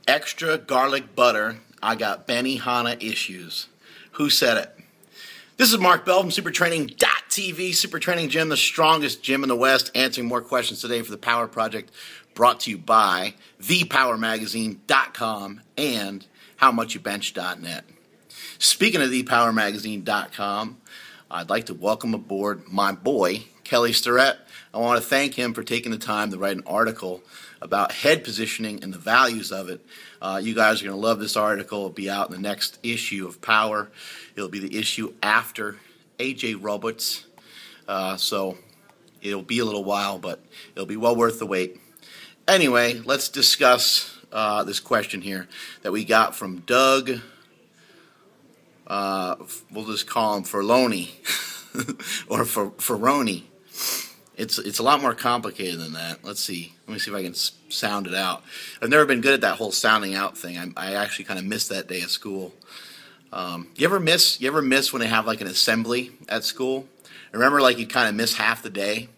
Extra garlic butter. I got Benihana issues. Who said it? This is Mark Bell from SuperTraining.tv, Super Training Gym, the strongest gym in the West, answering more questions today for the Power Project, brought to you by thepowermagazine.com and howmuchyoubench.net. Speaking of thepowermagazine.com, I'd like to welcome aboard my boy, Kelly Starrett. I want to thank him for taking the time to write an article about head positioning and the values of it. You guys are going to love this article. It'll be out in the next issue of Power. It'll be the issue after A.J. Roberts. So it'll be a little while, but it'll be well worth the wait. Anyway, let's discuss this question here that we got from Doug. We'll just call him Ferloni or Ferroni. It's a lot more complicated than that. Let's see. Let me see if I can sound it out. I've never been good at that whole sounding out thing. I actually kind of missed that day at school. You ever miss when they have like an assembly at school? Remember, like, you'd kind of miss half the day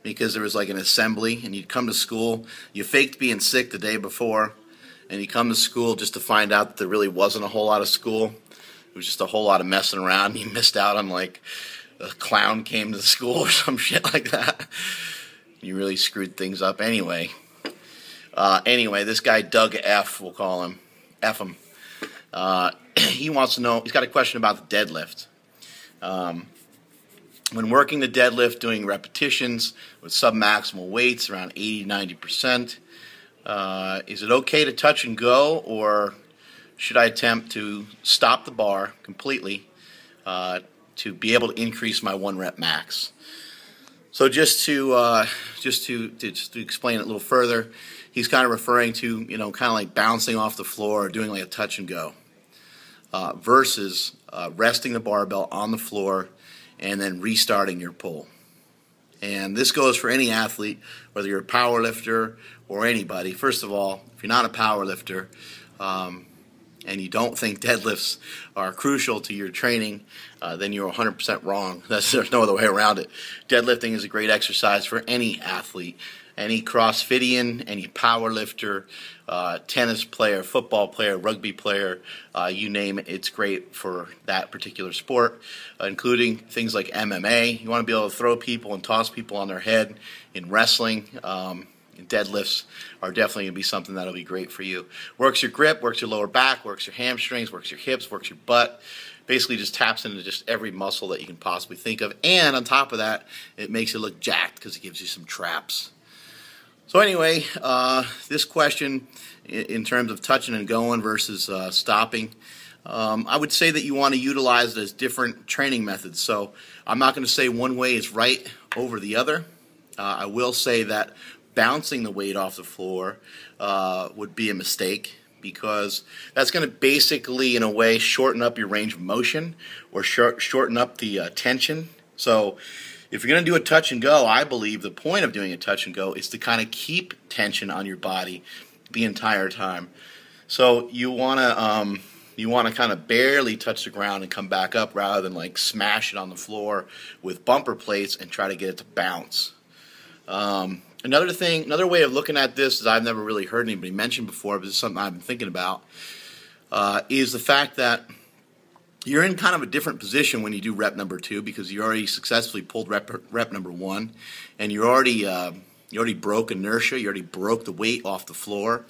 because there was like an assembly, and you'd come to school. You faked being sick the day before, and you come to school just to find out that there really wasn't a whole lot of school. It was just a whole lot of messing around. You missed out on, like, a clown came to the school or some shit like that. You really screwed things up anyway. Anyway, this guy Doug F, we'll call him, F him. He wants to know, he's got a question about the deadlift. When working the deadlift, doing repetitions with submaximal weights around 80-90%, is it okay to touch and go, or should I attempt to stop the bar completely to be able to increase my 1 rep max? So just to explain it a little further, he's kind of referring to, kind of like bouncing off the floor or doing like a touch and go, versus resting the barbell on the floor and then restarting your pull. And this goes for any athlete, whether you're a power lifter or anybody. First of all, if you're not a power lifter, and you don't think deadlifts are crucial to your training, then you're 100% wrong. There's no other way around it. Deadlifting is a great exercise for any athlete, any CrossFitian, any power lifter, tennis player, football player, rugby player, you name it. It's great for that particular sport, including things like MMA. You want to be able to throw people and toss people on their head in wrestling. Deadlifts are definitely going to be something that'll be great for you. Works your grip, works your lower back, works your hamstrings, works your hips, works your butt. Basically just taps into just every muscle that you can possibly think of. And on top of that, it makes you look jacked because it gives you some traps. So anyway, this question in terms of touching and going versus stopping, I would say that you want to utilize it as different training methods. So I'm not going to say one way is right over the other. I will say that bouncing the weight off the floor would be a mistake, because that's going to basically, in a way, shorten up your range of motion or shorten up the tension. So if you're going to do a touch and go, I believe the point of doing a touch and go is to kind of keep tension on your body the entire time. So you want to kind of barely touch the ground and come back up, rather than like smash it on the floor with bumper plates and try to get it to bounce. Another way of looking at this, that I've never really heard anybody mention before, but it's something I've been thinking about, is the fact that you're in kind of a different position when you do rep number 2, because you already successfully pulled rep number 1, and you already broke inertia, you already broke the weight off the floor,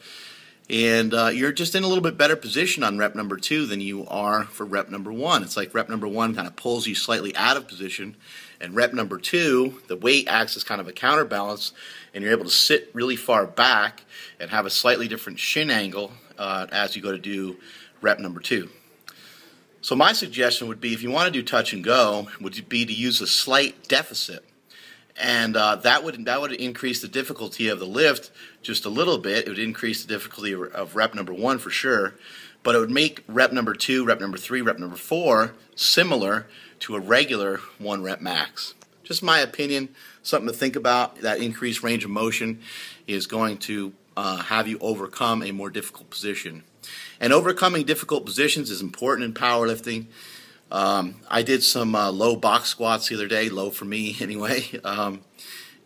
and you're just in a little bit better position on rep number 2 than you are for rep number 1. It's like rep number 1 kind of pulls you slightly out of position, and rep number 2, the weight acts as kind of a counterbalance, and you're able to sit really far back and have a slightly different shin angle as you go to do rep number 2. So my suggestion would be, if you want to do touch and go, would be to use a slight deficit. And that would increase the difficulty of the lift just a little bit. It would increase the difficulty of rep number 1 for sure, but it would make rep number 2, rep number 3, rep number 4 similar to a regular 1 rep max. Just my opinion, something to think about. That increased range of motion is going to have you overcome a more difficult position. And overcoming difficult positions is important in powerlifting. I did some low box squats the other day, low for me anyway,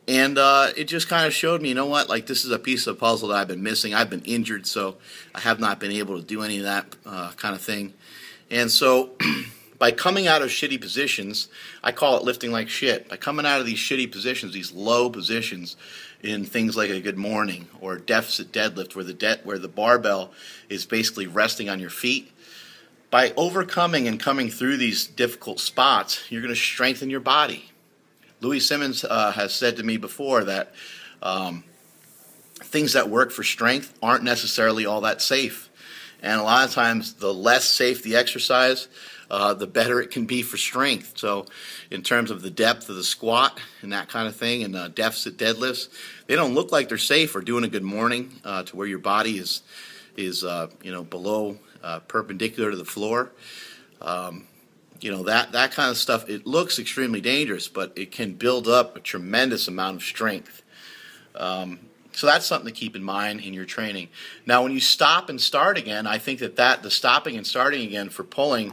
And it just kind of showed me, you know what, like this is a piece of the puzzle that I've been missing. I've been injured, so I have not been able to do any of that kind of thing. And so by coming out of shitty positions, I call it lifting like shit. By coming out of these shitty positions, these low positions in things like a good morning or deficit deadlift where the barbell is basically resting on your feet, by overcoming and coming through these difficult spots, you're going to strengthen your body. Louis Simmons has said to me before that things that work for strength aren't necessarily all that safe. And a lot of times, the less safe the exercise, the better it can be for strength. So in terms of the depth of the squat and that kind of thing, and deficit deadlifts, they don't look like they're safe or doing a good morning to where your body is below perpendicular to the floor. That kind of stuff, it looks extremely dangerous, but it can build up a tremendous amount of strength. So that's something to keep in mind in your training. Now, when you stop and start again, I think that the stopping and starting again for pulling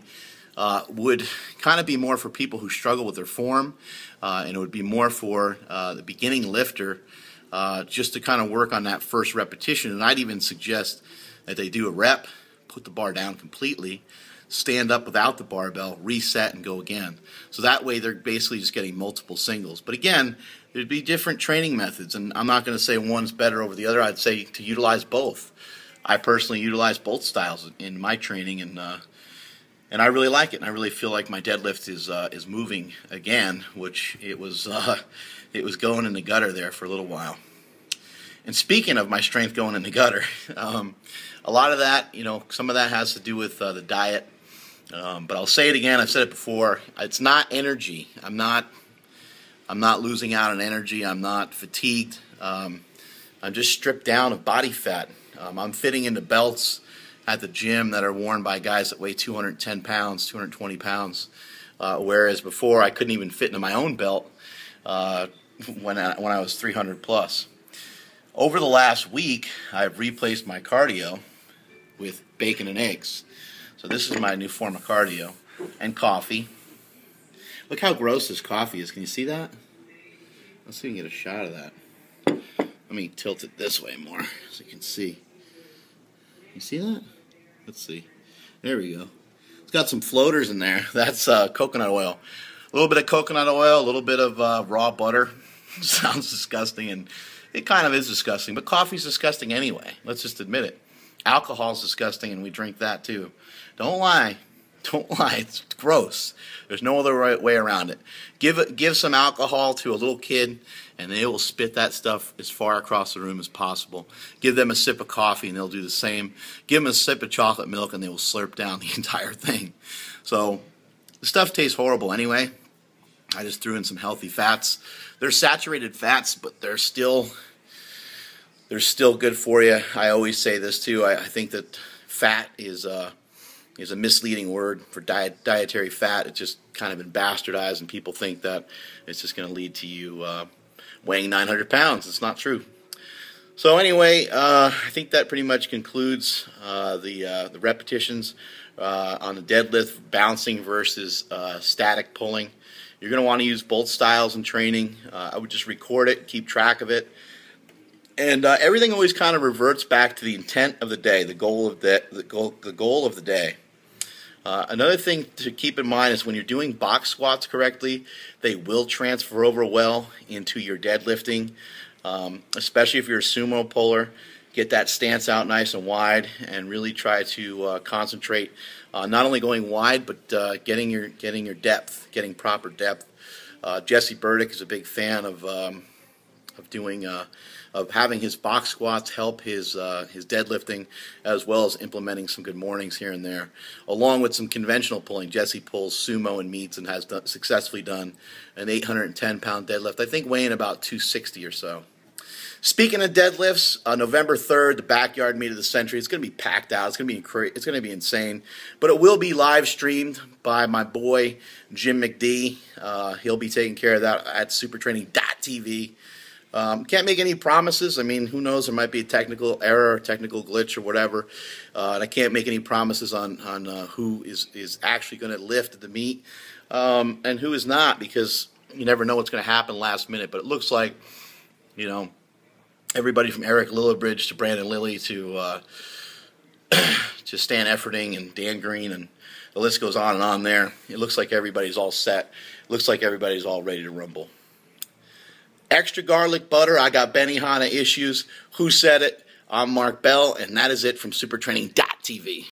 would kind of be more for people who struggle with their form, and it would be more for the beginning lifter just to kind of work on that first repetition. And I'd even suggest that they do a rep, put the bar down completely, stand up without the barbell, reset, and go again. So that way they're basically just getting multiple singles. But again, there'd be different training methods, and I'm not going to say one's better over the other. I'd say to utilize both. I personally utilize both styles in my training, and I really like it. And I really feel like my deadlift is moving again, which it was going in the gutter there for a little while. And speaking of my strength going in the gutter, a lot of that, some of that has to do with the diet. But I'll say it again. I've said it before. It's not energy. I'm not losing out on energy. I'm not fatigued. I'm just stripped down of body fat. I'm fitting into belts at the gym that are worn by guys that weigh 210 pounds, 220 pounds, whereas before I couldn't even fit into my own belt when I was 300 plus. Over the last week, I've replaced my cardio with bacon and eggs. So this is my new form of cardio. And coffee. Look how gross this coffee is. Can you see that? Let's see if we can get a shot of that. Let me tilt it this way more so you can see. You see that? Let's see. There we go. It's got some floaters in there. That's coconut oil. A little bit of coconut oil, a little bit of raw butter. Sounds disgusting, and it kind of is disgusting. But coffee's disgusting anyway. Let's just admit it. Alcohol's disgusting, and we drink that too. Don't lie. Don't lie. It's gross. There's no other right way around it. Give some alcohol to a little kid, and they will spit that stuff as far across the room as possible. Give them a sip of coffee, and they'll do the same. Give them a sip of chocolate milk, and they will slurp down the entire thing. So the stuff tastes horrible anyway. I just threw in some healthy fats. They're saturated fats, but they're still good for you. I always say this too. I think that fat is a misleading word for dietary fat. It's just kind of been bastardized, and people think that it's just going to lead to you weighing 900 pounds. It's not true. So anyway, I think that pretty much concludes the repetitions on the deadlift, bouncing versus static pulling. You're going to want to use both styles in training. I would just record it, keep track of it. And everything always kind of reverts back to the intent of the day, the goal of the day. Another thing to keep in mind is when you're doing box squats correctly, they will transfer over well into your deadlifting, especially if you're a sumo puller. Get that stance out nice and wide, and really try to concentrate not only going wide, but getting your depth, getting proper depth. Jesse Burdick is a big fan of having his box squats help his deadlifting, as well as implementing some good mornings here and there, along with some conventional pulling. Jesse pulls sumo and meets and has successfully done an 810-pound deadlift, I think weighing about 260 or so. Speaking of deadlifts, November 3rd, the backyard meet of the century. It's going to be packed out. It's going to be insane, but it will be live streamed by my boy Jim McD. He'll be taking care of that at supertraining.tv. Can't make any promises. I mean, who knows? There might be a technical error, technical glitch, or whatever. And I can't make any promises on who is actually going to lift at the meet and who is not, because you never know what's going to happen last minute. But it looks like You know, everybody from Eric Lillibridge to Brandon Lilly to Stan Efferding and Dan Green, and the list goes on and on there. It looks like everybody's all set. Looks like everybody's all ready to rumble. Extra garlic butter. I got Benihana issues. Who said it? I'm Mark Bell, and that is it from supertraining.tv.